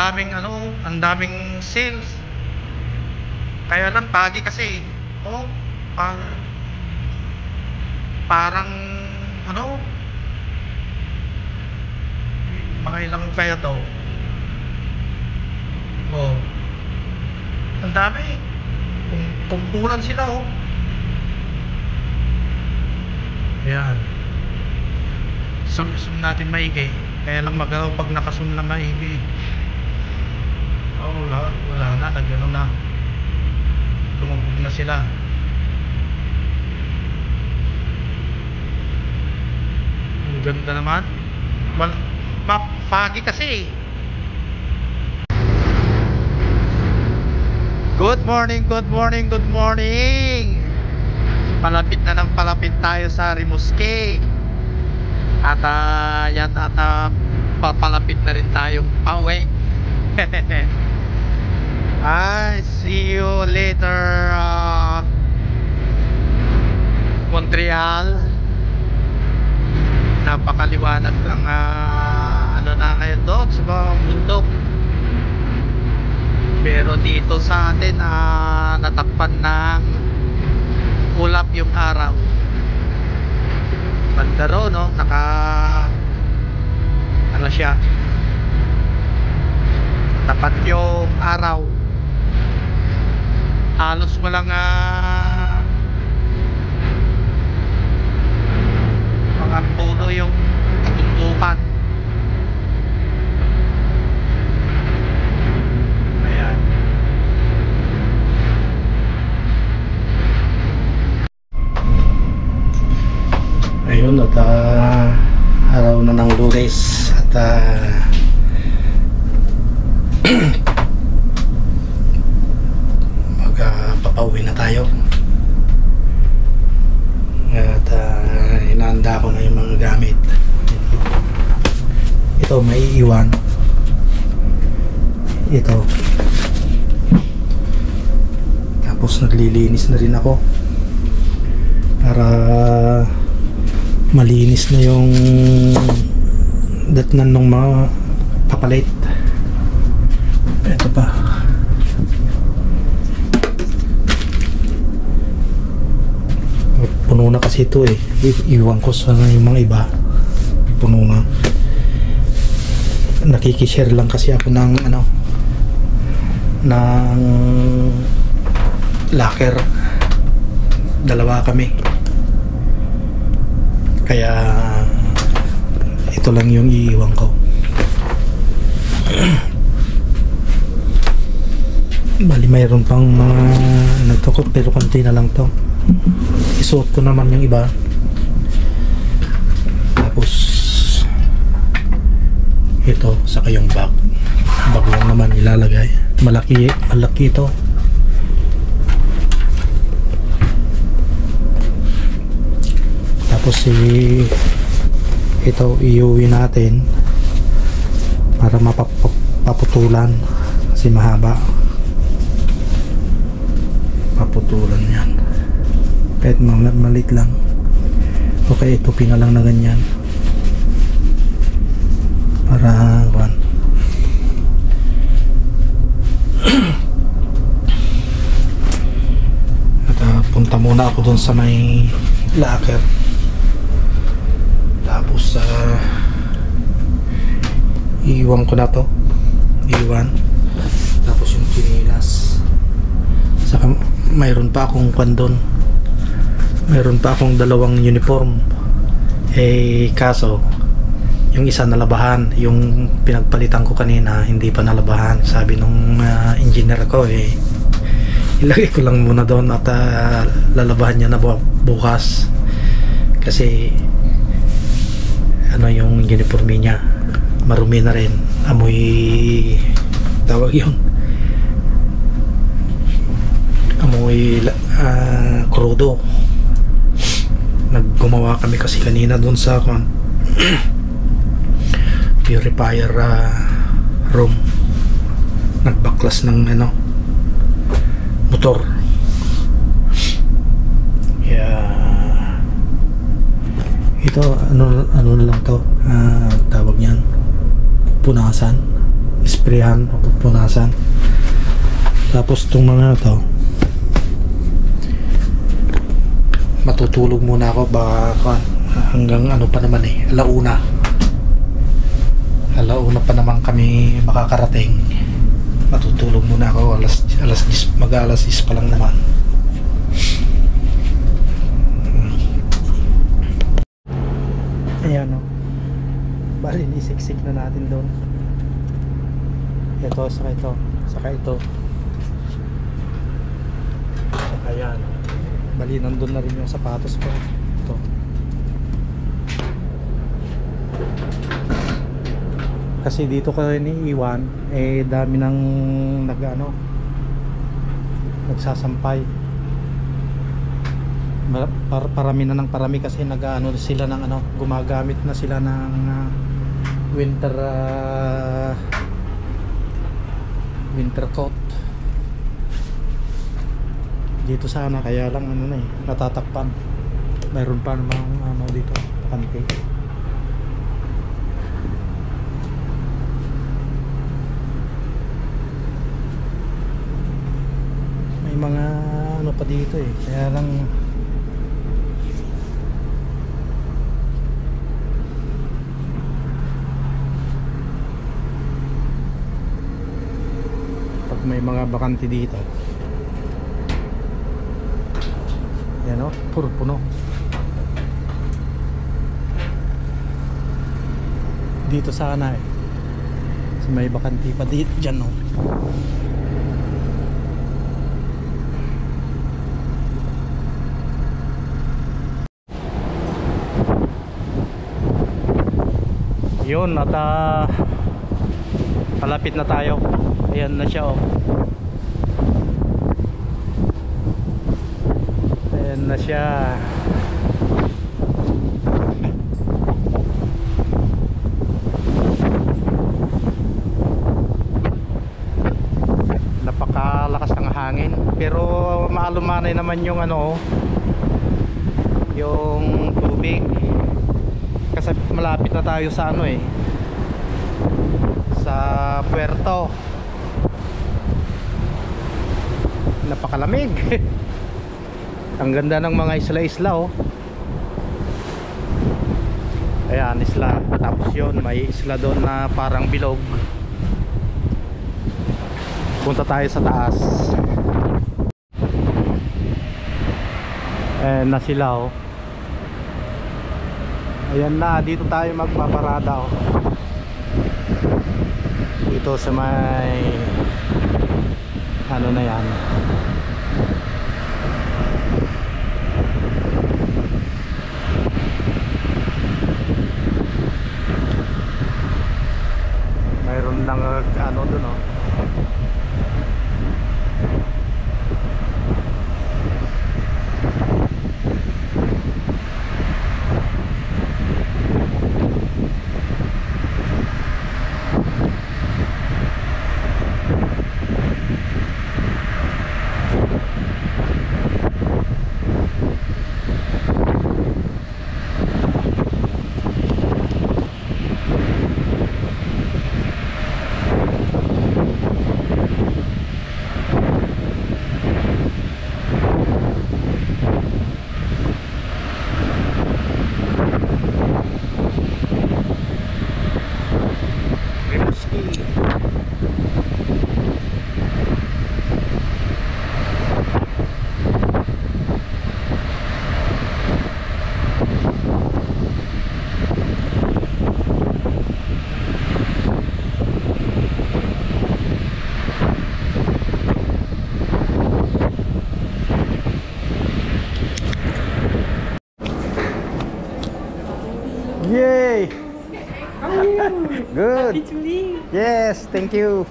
daming ang daming sales. Kaya lang pagi kasi. Oh, parang mga ilang kaya to. Oh. Ang dami. Kumpulan sila oh. Ayan. Zoom natin maigi. Kaya lang magalaw pag nakasum na maigi. Oh, wala na, nagano na. Lumubog na sila. Ang ganda naman. Pagi kasi. Good morning, good morning, good morning. Palapit na ng palapit tayo sa Rimouski. At yan at papalapit na rin tayo pauwi. I see you later Montreal. Napakaliwanag lang na ngayon doon sa mga bundok. Pero dito sa atin natakpan ng ulap yung araw. Bandaro no, siya, tapat yung araw. Halos walang mga puno yung tuntukan. Ayan. Ayun at araw na ng Lunes at magpapauwi na tayo at inaanda ko na yung mga gamit. Ito may iwan, ito, tapos naglilinis na rin ako para malinis na yung datnan ng mga papalit. Ito pa. Puno na kasi ito eh. Iwan ko sa yung mga iba. Puno na. Nakikishare lang kasi ako ng ng locker. Dalawa kami. Kaya ito lang yung iiwan ko. Bali mayroon pang mga nagtukot pero konti na lang to. Isuot ko naman yung iba. Tapos ito saka yung bag lang naman ilalagay. Malaki ito. Tapos ito iuwi natin para mapaputulan kasi mahaba. Paputulan yan kahit malit lang. Okay, ito na lang na ganyan para at punta muna ako dun sa may locker. Tapos iiwan ko na to. Tapos yung chinilas. Saka mayroon pa akong kandon. Mayroon pa akong dalawang uniform. Kaso yung isa nalabahan. Yung pinagpalitan ko kanina hindi pa nalabahan. Sabi nung engineer ko ilagay ko lang muna doon at lalabahan niya na bukas. Kasi yung uniform niya marumi na rin, amoy tawag yun, amoy krudo. Naggumawa kami kasi kanina dun sa purifier room, nagbaklas ng motor. Ito ano na lang to, tawag niyan punasan, isprehan, pupunasan. Tapos itong mga to, matutulog muna ako baka hanggang ano pa naman alauna pa naman kami makakarating. Matutulog muna ako alas 10, mag-alas 10 pa lang naman. Ayan o, bali nisiksik na natin doon. Ito, saka ito, saka ito, saka yan. Bali nandun na rin yung sapatos ko. Ito. Kasi dito ko iniiwan, dami ng nagsasampay. Parami na ng parami kasi sila ng gumagamit na sila ng winter coat. Dito sana kaya lang natatakpan. Mayroon pa namang dito bakante. May mga pa dito kaya lang pag may mga bakante dito, yan puro puno. Dito sana so may bakante pa dito dyan yun at malapit na tayo. Ayan na siya ayan na siya. Napakalakas ng hangin pero maalumanay naman yung yung tubig kasi malapit na tayo sa sa puerto. Napakalamig. Ang ganda ng mga isla-isla ayan, isla. Tapos yun may isla doon na parang bilog. Punta tayo sa taas. Ayan na sila ayan na, dito tayo magpaparada dito sa may na yan. Mayroon lang doon Yay! How are you? Good. Happy to leave. Yes, thank you.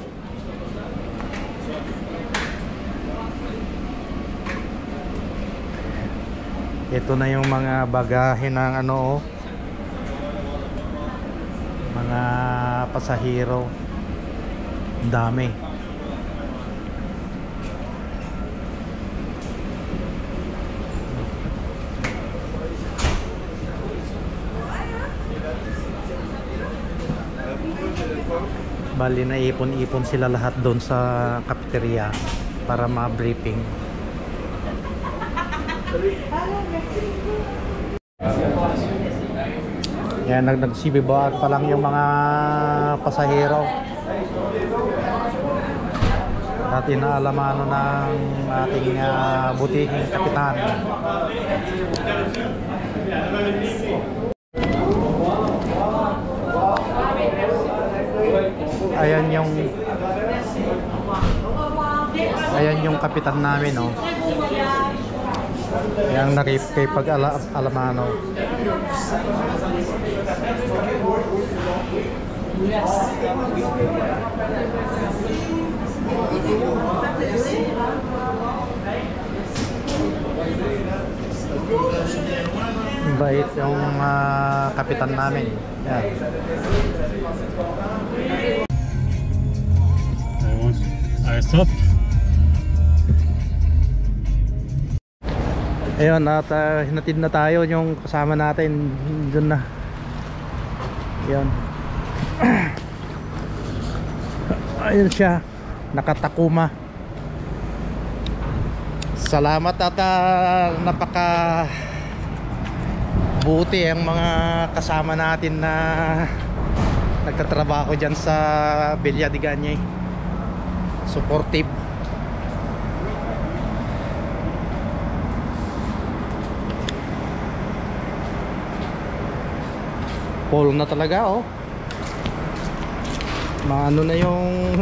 Ito na yung mga bagahe ng mga pasahero. Ang dami. Bali na ipon-ipon sila lahat doon sa cafeteria para ma-briefing. Yan, nagsibibawaan pa lang yung mga pasahero. At inaalamano ng ating butihing kapitan. Ayan yung kapitan namin, oh. Yang nakipay pag-alamano. Bait yung kapitan namin. Yan. Stop. Ayun, at hinatid na tayo yung kasama natin dun na. Ayun. Ayun siya, nakatakuma. Salamat at napaka buti ang mga kasama natin na nagtatrabaho dyan sa Villa de Gañay. Supportive. Full na talaga, oh. Maano na yung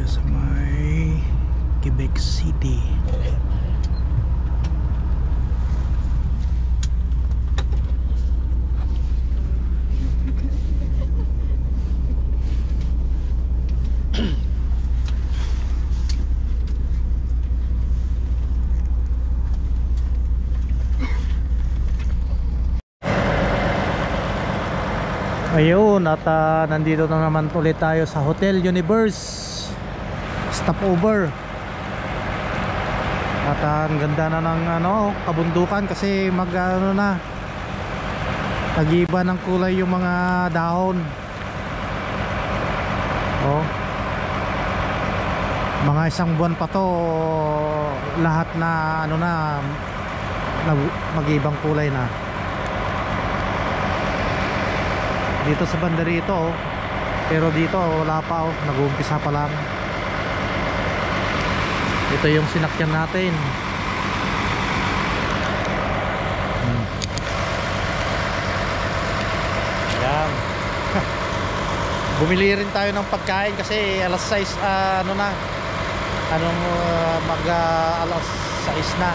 sa may Quebec City. Ayun, at nandito na naman ulit tayo sa Hotel Universe stopover. At ang ganda na ng kabundukan kasi nag-iba ng kulay yung mga dahon. Oh. Mga isang buwan pa to, lahat na mag-ibang kulay na. Dito sa banda rito, oh. Pero dito wala pa, oh. Nag-uumpisa pa lang. Ito yung sinakyan natin. Ayan. Bumili rin tayo ng pagkain kasi alas 6 alas 6 na.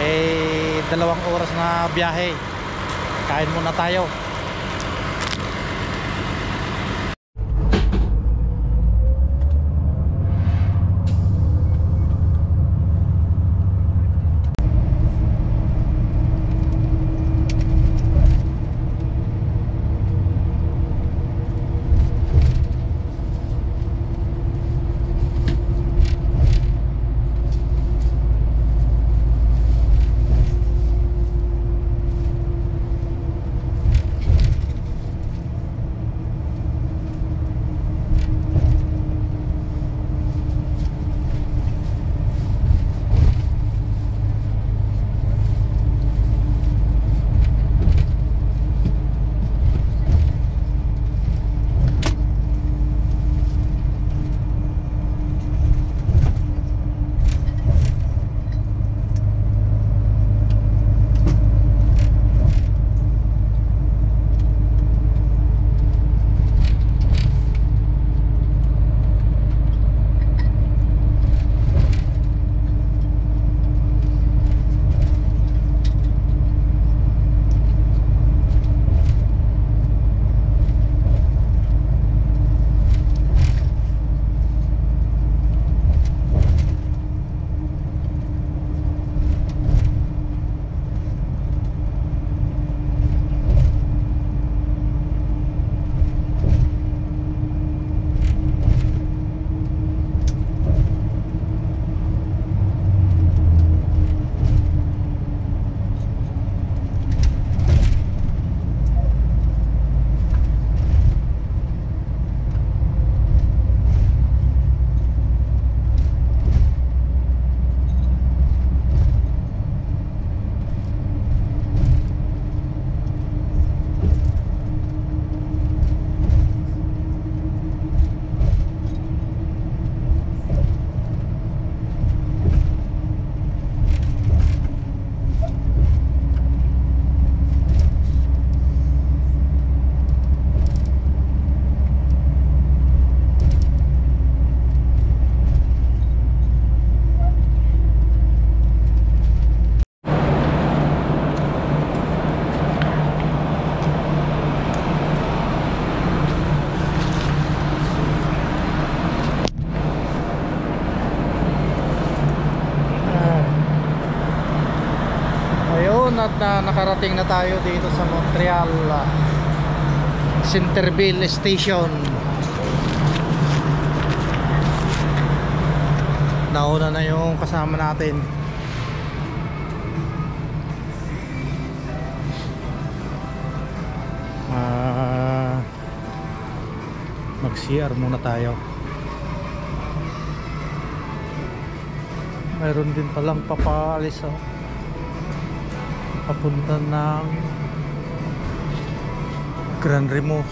Eh 2 oras na biyahe. Kain muna tayo. na nakarating na tayo dito sa Montreal Centerville Station. Nauna na yung kasama natin. Mag-CR muna tayo. Mayroon din palang papaalis papunta ng Grand Remos.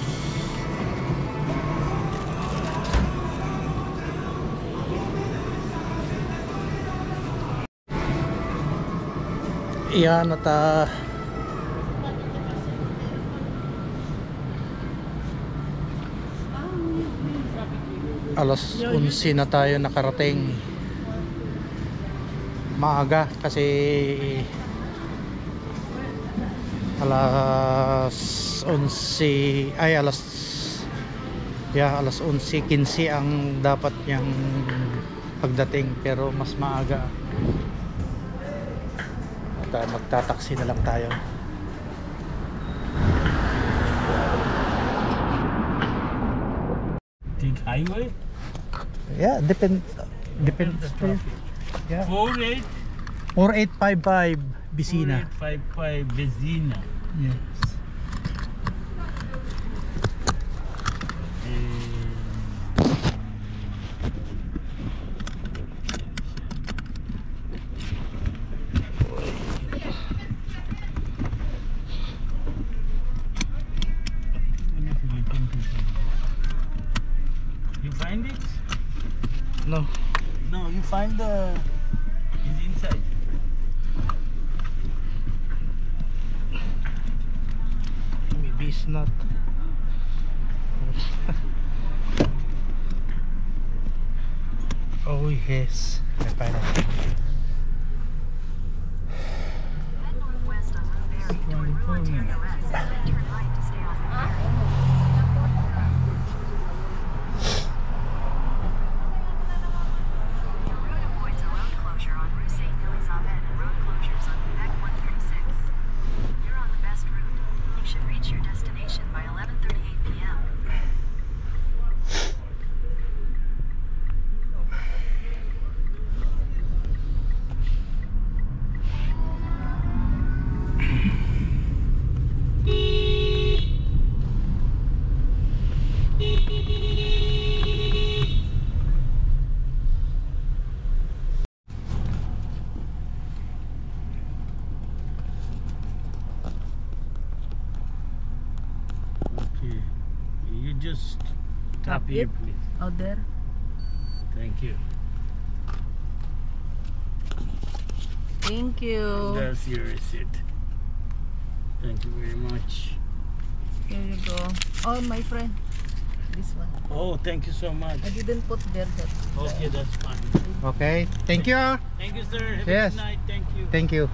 Yan at alas 11 na tayo nakarating. Maaga kasi alas 11 ay alas 11:15 ang dapat niyang pagdating, pero mas maaga. At magtataksi na lang tayo. Take highway. Yeah, depends. Yeah. 4855 Bisina. 4855 Bezina. Yes. You find it? No. No, you find it's inside. Maybe it's not. Oh yes, I find it. Head northwest on Route Berry toward Route Ontario West. Turn right to stay off the highway. Your route avoids a road closure on Rue Saint-Elisabeth and road closures on Quebec 136. You're on the best route. You should reach your destination by 11:38 p.m. Okay. You just tap here, please. Out there. Thank you. Thank you. That's your receipt. Thank you very much. Here you go. Oh, my friend. This one. Oh, thank you so much. I didn't put there that. Okay, that's fine. Okay, thank you. Thank you, sir. Have Yes. a good night. Thank you. Thank you.